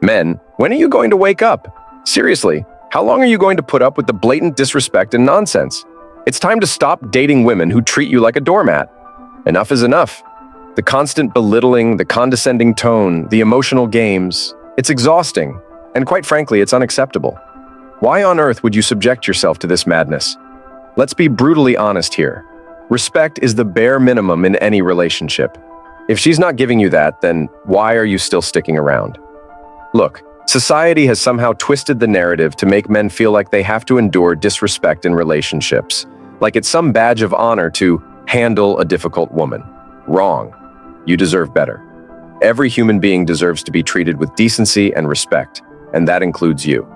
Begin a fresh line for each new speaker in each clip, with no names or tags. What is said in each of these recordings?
Men, when are you going to wake up? Seriously, how long are you going to put up with the blatant disrespect and nonsense? It's time to stop dating women who treat you like a doormat. Enough is enough. The constant belittling, the condescending tone, the emotional games, it's exhausting, and quite frankly, it's unacceptable. Why on earth would you subject yourself to this madness? Let's be brutally honest here. Respect is the bare minimum in any relationship. If she's not giving you that, then why are you still sticking around? Look, society has somehow twisted the narrative to make men feel like they have to endure disrespect in relationships, like it's some badge of honor to handle a difficult woman. Wrong. You deserve better. Every human being deserves to be treated with decency and respect, and that includes you.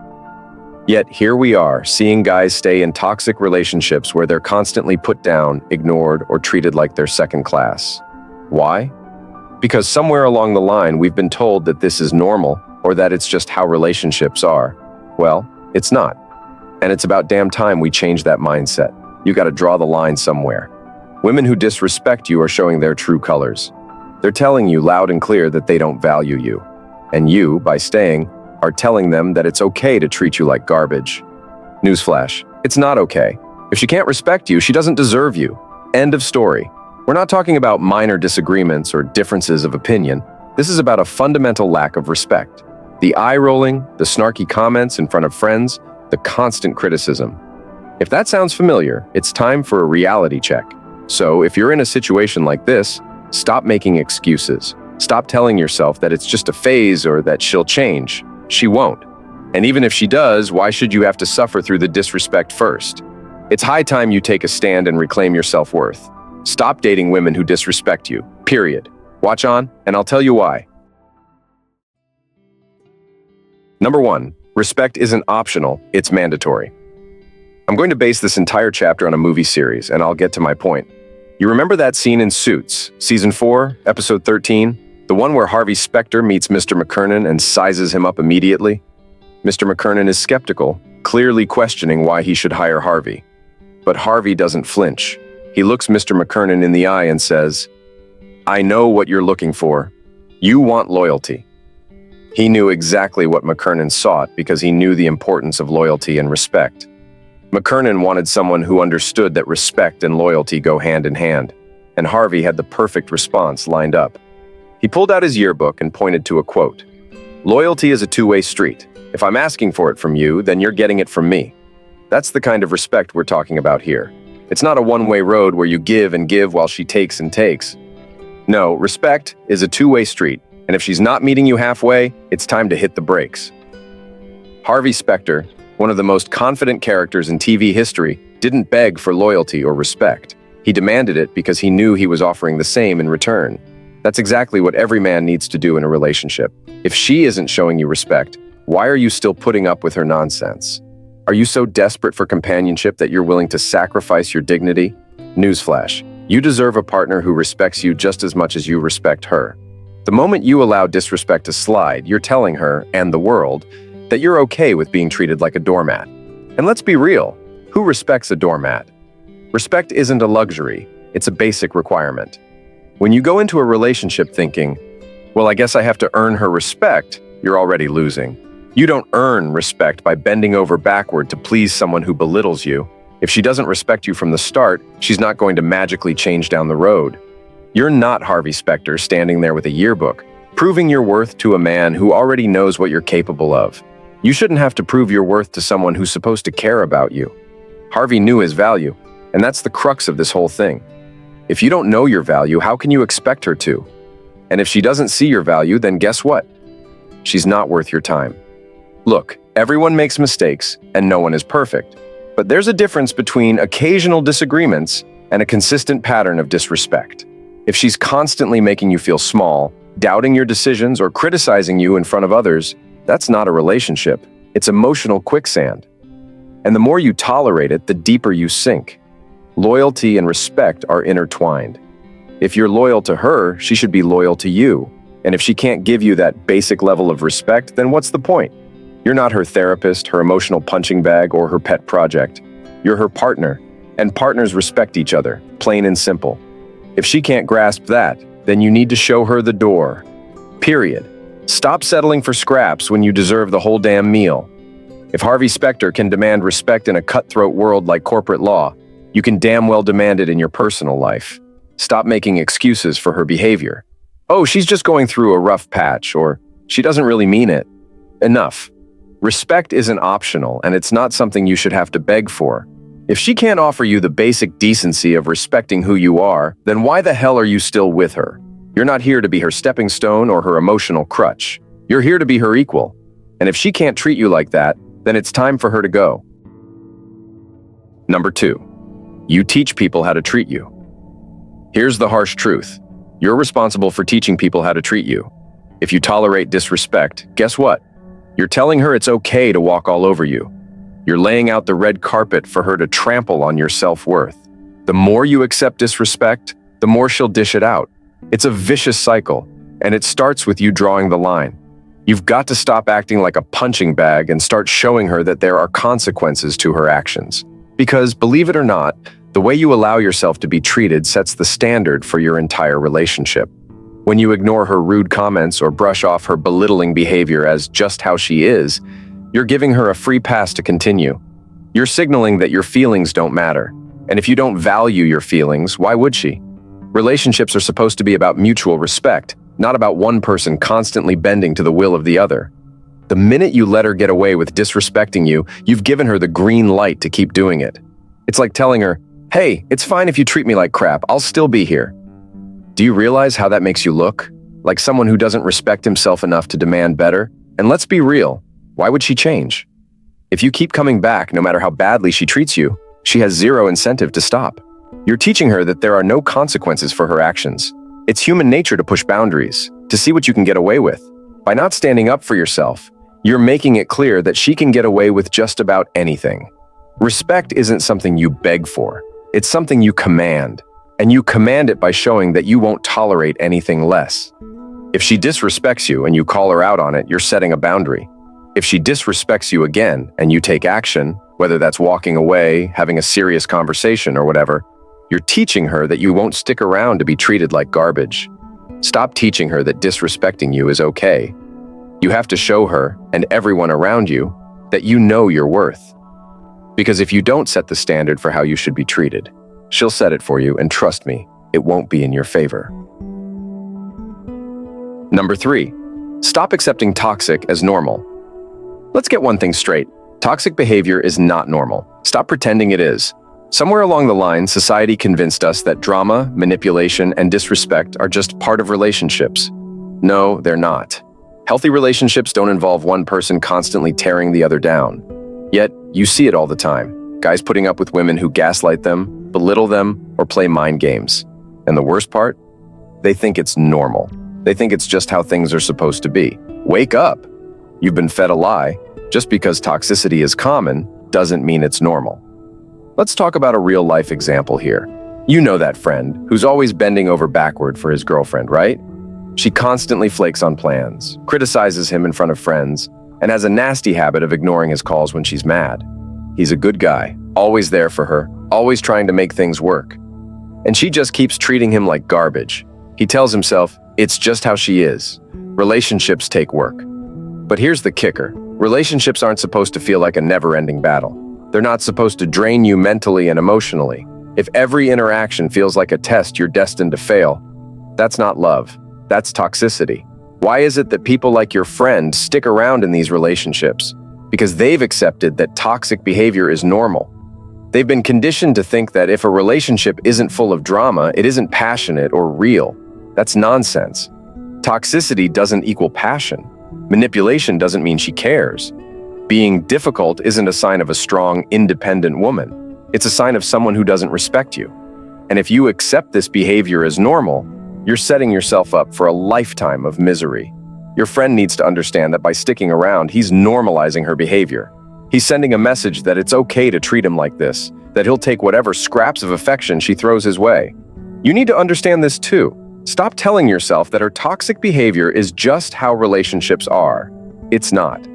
Yet here we are, seeing guys stay in toxic relationships where they're constantly put down, ignored, or treated like they're second class. Why? Because somewhere along the line we've been told that this is normal, or that it's just how relationships are. Well, it's not. And it's about damn time we change that mindset. You gotta draw the line somewhere. Women who disrespect you are showing their true colors. They're telling you loud and clear that they don't value you. And you, by staying, are telling them that it's okay to treat you like garbage. Newsflash, it's not okay. If she can't respect you, she doesn't deserve you. End of story. We're not talking about minor disagreements or differences of opinion. This is about a fundamental lack of respect. The eye-rolling, the snarky comments in front of friends, the constant criticism. If that sounds familiar, it's time for a reality check. So if you're in a situation like this, stop making excuses. Stop telling yourself that it's just a phase or that she'll change. She won't. And even if she does, why should you have to suffer through the disrespect first? It's high time you take a stand and reclaim your self-worth. Stop dating women who disrespect you, period. Watch on, and I'll tell you why. Number 1, respect isn't optional, it's mandatory. I'm going to base this entire chapter on a movie series, and I'll get to my point. You remember that scene in Suits, Season 4, Episode 13? The one where Harvey Specter meets Mr. McKernan and sizes him up immediately? Mr. McKernan is skeptical, clearly questioning why he should hire Harvey. But Harvey doesn't flinch. He looks Mr. McKernan in the eye and says, "I know what you're looking for. You want loyalty." He knew exactly what McKernan sought because he knew the importance of loyalty and respect. McKernan wanted someone who understood that respect and loyalty go hand in hand, and Harvey had the perfect response lined up. He pulled out his yearbook and pointed to a quote. "Loyalty is a two-way street. If I'm asking for it from you, then you're getting it from me." That's the kind of respect we're talking about here. It's not a one-way road where you give and give while she takes and takes. No, respect is a two-way street, and if she's not meeting you halfway, it's time to hit the brakes. Harvey Specter, one of the most confident characters in TV history, didn't beg for loyalty or respect. He demanded it because he knew he was offering the same in return. That's exactly what every man needs to do in a relationship. If she isn't showing you respect, why are you still putting up with her nonsense? Are you so desperate for companionship that you're willing to sacrifice your dignity? Newsflash, you deserve a partner who respects you just as much as you respect her. The moment you allow disrespect to slide, you're telling her, and the world, that you're okay with being treated like a doormat. And let's be real, who respects a doormat? Respect isn't a luxury, it's a basic requirement. When you go into a relationship thinking, well, I guess I have to earn her respect, you're already losing. You don't earn respect by bending over backward to please someone who belittles you. If she doesn't respect you from the start, she's not going to magically change down the road. You're not Harvey Specter standing there with a yearbook, proving your worth to a man who already knows what you're capable of. You shouldn't have to prove your worth to someone who's supposed to care about you. Harvey knew his value, and that's the crux of this whole thing. If you don't know your value, how can you expect her to? And if she doesn't see your value, then guess what? She's not worth your time. Look, everyone makes mistakes, and no one is perfect. But there's a difference between occasional disagreements and a consistent pattern of disrespect. If she's constantly making you feel small, doubting your decisions, or criticizing you in front of others, that's not a relationship. It's emotional quicksand. And the more you tolerate it, the deeper you sink. Loyalty and respect are intertwined. If you're loyal to her, she should be loyal to you. And if she can't give you that basic level of respect, then what's the point? You're not her therapist, her emotional punching bag, or her pet project. You're her partner, and partners respect each other, plain and simple. If she can't grasp that, then you need to show her the door. Period. Stop settling for scraps when you deserve the whole damn meal. If Harvey Specter can demand respect in a cutthroat world like corporate law, you can damn well demand it in your personal life. Stop making excuses for her behavior. Oh, she's just going through a rough patch, or she doesn't really mean it. Enough. Respect isn't optional, and it's not something you should have to beg for. If she can't offer you the basic decency of respecting who you are, then why the hell are you still with her? You're not here to be her stepping stone or her emotional crutch. You're here to be her equal. And if she can't treat you like that, then it's time for her to go. Number 2, you teach people how to treat you. Here's the harsh truth. You're responsible for teaching people how to treat you. If you tolerate disrespect, guess what? You're telling her it's okay to walk all over you. You're laying out the red carpet for her to trample on your self-worth. The more you accept disrespect, the more she'll dish it out. It's a vicious cycle, and it starts with you drawing the line. You've got to stop acting like a punching bag and start showing her that there are consequences to her actions. Because, believe it or not, the way you allow yourself to be treated sets the standard for your entire relationship. When you ignore her rude comments or brush off her belittling behavior as just how she is, you're giving her a free pass to continue. You're signaling that your feelings don't matter. And if you don't value your feelings, why would she? Relationships are supposed to be about mutual respect, not about one person constantly bending to the will of the other. The minute you let her get away with disrespecting you, you've given her the green light to keep doing it. It's like telling her, hey, it's fine if you treat me like crap, I'll still be here. Do you realize how that makes you look? Like someone who doesn't respect himself enough to demand better? And let's be real, why would she change? If you keep coming back no matter how badly she treats you, she has zero incentive to stop. You're teaching her that there are no consequences for her actions. It's human nature to push boundaries, to see what you can get away with. By not standing up for yourself, you're making it clear that she can get away with just about anything. Respect isn't something you beg for. It's something you command. And you command it by showing that you won't tolerate anything less. If she disrespects you and you call her out on it, you're setting a boundary. If she disrespects you again and you take action, whether that's walking away, having a serious conversation, or whatever, you're teaching her that you won't stick around to be treated like garbage. Stop teaching her that disrespecting you is okay. You have to show her, and everyone around you, that you know your worth. Because if you don't set the standard for how you should be treated, she'll set it for you, and trust me, it won't be in your favor. Number 3, stop accepting toxic as normal. Let's get one thing straight. Toxic behavior is not normal. Stop pretending it is. Somewhere along the line, society convinced us that drama, manipulation, and disrespect are just part of relationships. No, they're not. Healthy relationships don't involve one person constantly tearing the other down. Yet, you see it all the time. Guys putting up with women who gaslight them, belittle them, or play mind games. And the worst part? They think it's normal. They think it's just how things are supposed to be. Wake up! You've been fed a lie. Just because toxicity is common doesn't mean it's normal. Let's talk about a real-life example here. You know that friend who's always bending over backward for his girlfriend, right? She constantly flakes on plans, criticizes him in front of friends, and has a nasty habit of ignoring his calls when she's mad. He's a good guy, always there for her, always trying to make things work. And she just keeps treating him like garbage. He tells himself, it's just how she is. Relationships take work. But here's the kicker. Relationships aren't supposed to feel like a never-ending battle. They're not supposed to drain you mentally and emotionally. If every interaction feels like a test you're destined to fail, that's not love. That's toxicity. Why is it that people like your friend stick around in these relationships? Because they've accepted that toxic behavior is normal. They've been conditioned to think that if a relationship isn't full of drama, it isn't passionate or real. That's nonsense. Toxicity doesn't equal passion. Manipulation doesn't mean she cares. Being difficult isn't a sign of a strong, independent woman. It's a sign of someone who doesn't respect you. And if you accept this behavior as normal, you're setting yourself up for a lifetime of misery. Your friend needs to understand that by sticking around, he's normalizing her behavior. He's sending a message that it's okay to treat him like this, that he'll take whatever scraps of affection she throws his way. You need to understand this too. Stop telling yourself that her toxic behavior is just how relationships are. It's not.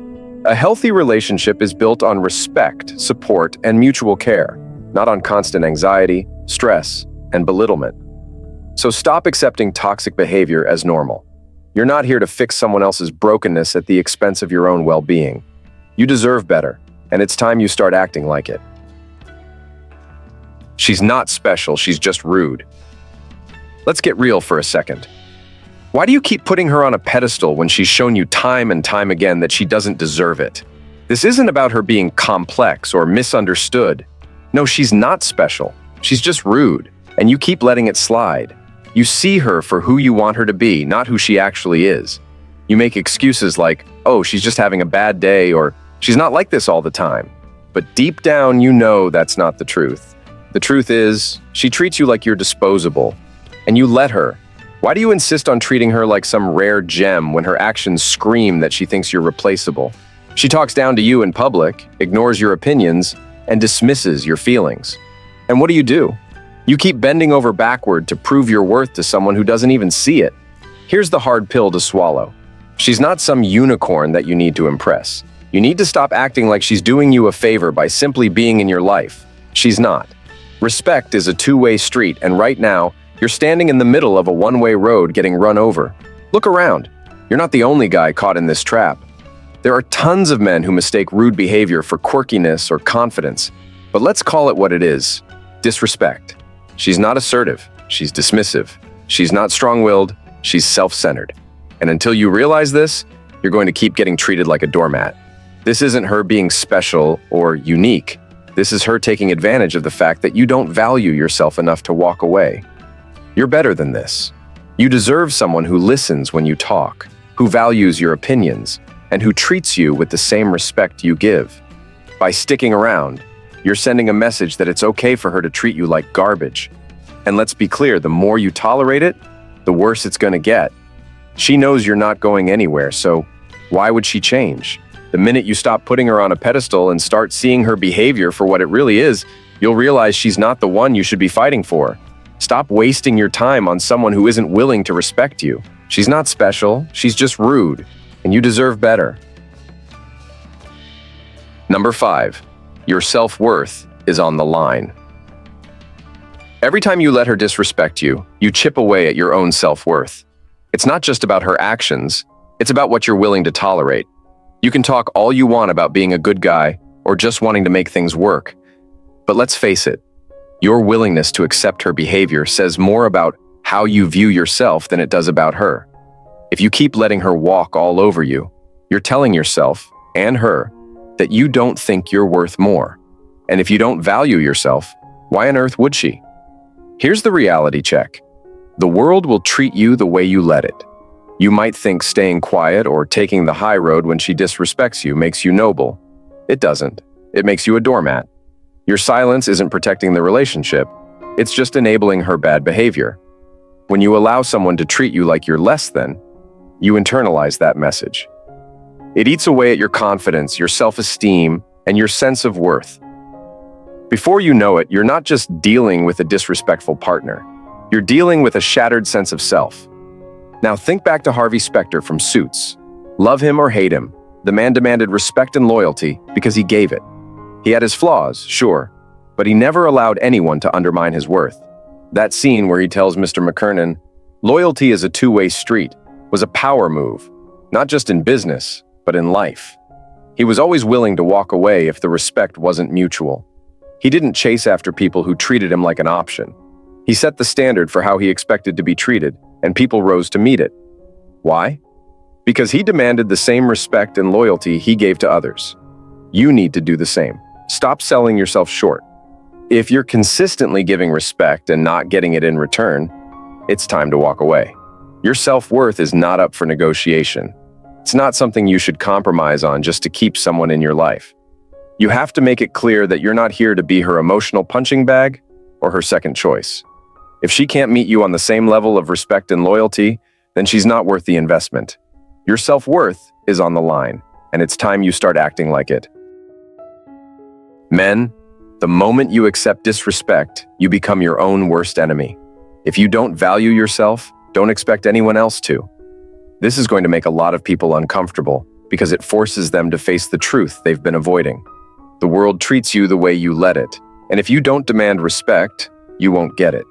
A healthy relationship is built on respect, support, and mutual care, not on constant anxiety, stress, and belittlement. So stop accepting toxic behavior as normal. You're not here to fix someone else's brokenness at the expense of your own well-being. You deserve better, and it's time you start acting like it. She's not special, she's just rude. Let's get real for a second. Why do you keep putting her on a pedestal when she's shown you time and time again that she doesn't deserve it? This isn't about her being complex or misunderstood. No, she's not special. She's just rude, and you keep letting it slide. You see her for who you want her to be, not who she actually is. You make excuses like, oh, she's just having a bad day, or she's not like this all the time. But deep down, you know that's not the truth. The truth is, she treats you like you're disposable, and you let her. Why do you insist on treating her like some rare gem when her actions scream that she thinks you're replaceable? She talks down to you in public, ignores your opinions, and dismisses your feelings. And what do? You keep bending over backward to prove your worth to someone who doesn't even see it. Here's the hard pill to swallow. She's not some unicorn that you need to impress. You need to stop acting like she's doing you a favor by simply being in your life. She's not. Respect is a two-way street, and right now, you're standing in the middle of a one-way road getting run over. Look around. You're not the only guy caught in this trap. There are tons of men who mistake rude behavior for quirkiness or confidence. But let's call it what it is: disrespect. She's not assertive. She's dismissive. She's not strong-willed. She's self-centered. And until you realize this, you're going to keep getting treated like a doormat. This isn't her being special or unique. This is her taking advantage of the fact that you don't value yourself enough to walk away. You're better than this. You deserve someone who listens when you talk, who values your opinions, and who treats you with the same respect you give. By sticking around, you're sending a message that it's okay for her to treat you like garbage. And let's be clear, the more you tolerate it, the worse it's going to get. She knows you're not going anywhere, so why would she change? The minute you stop putting her on a pedestal and start seeing her behavior for what it really is, you'll realize she's not the one you should be fighting for. Stop wasting your time on someone who isn't willing to respect you. She's not special, she's just rude, and you deserve better. Number 5, your self-worth is on the line. Every time you let her disrespect you, you chip away at your own self-worth. It's not just about her actions, it's about what you're willing to tolerate. You can talk all you want about being a good guy or just wanting to make things work. But let's face it, your willingness to accept her behavior says more about how you view yourself than it does about her. If you keep letting her walk all over you, you're telling yourself and her that you don't think you're worth more. And if you don't value yourself, why on earth would she? Here's the reality check. The world will treat you the way you let it. You might think staying quiet or taking the high road when she disrespects you makes you noble. It doesn't. It makes you a doormat. Your silence isn't protecting the relationship. It's just enabling her bad behavior. When you allow someone to treat you like you're less than, you internalize that message. It eats away at your confidence, your self-esteem, and your sense of worth. Before you know it, you're not just dealing with a disrespectful partner. You're dealing with a shattered sense of self. Now think back to Harvey Specter from Suits. Love him or hate him, the man demanded respect and loyalty because he gave it. He had his flaws, sure, but he never allowed anyone to undermine his worth. That scene where he tells Mr. McKernan, "Loyalty is a two-way street," was a power move, not just in business, but in life. He was always willing to walk away if the respect wasn't mutual. He didn't chase after people who treated him like an option. He set the standard for how he expected to be treated, and people rose to meet it. Why? Because he demanded the same respect and loyalty he gave to others. You need to do the same. Stop selling yourself short. If you're consistently giving respect and not getting it in return, it's time to walk away. Your self-worth is not up for negotiation. It's not something you should compromise on just to keep someone in your life. You have to make it clear that you're not here to be her emotional punching bag or her second choice. If she can't meet you on the same level of respect and loyalty, then she's not worth the investment. Your self-worth is on the line, and it's time you start acting like it. Men, the moment you accept disrespect, you become your own worst enemy. If you don't value yourself, don't expect anyone else to. This is going to make a lot of people uncomfortable because it forces them to face the truth they've been avoiding. The world treats you the way you let it, and if you don't demand respect, you won't get it.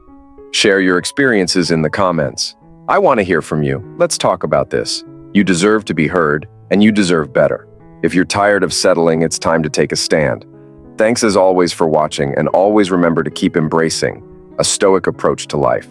Share your experiences in the comments. I want to hear from you. Let's talk about this. You deserve to be heard, and you deserve better. If you're tired of settling, it's time to take a stand. Thanks as always for watching, and always remember to keep embracing a stoic approach to life.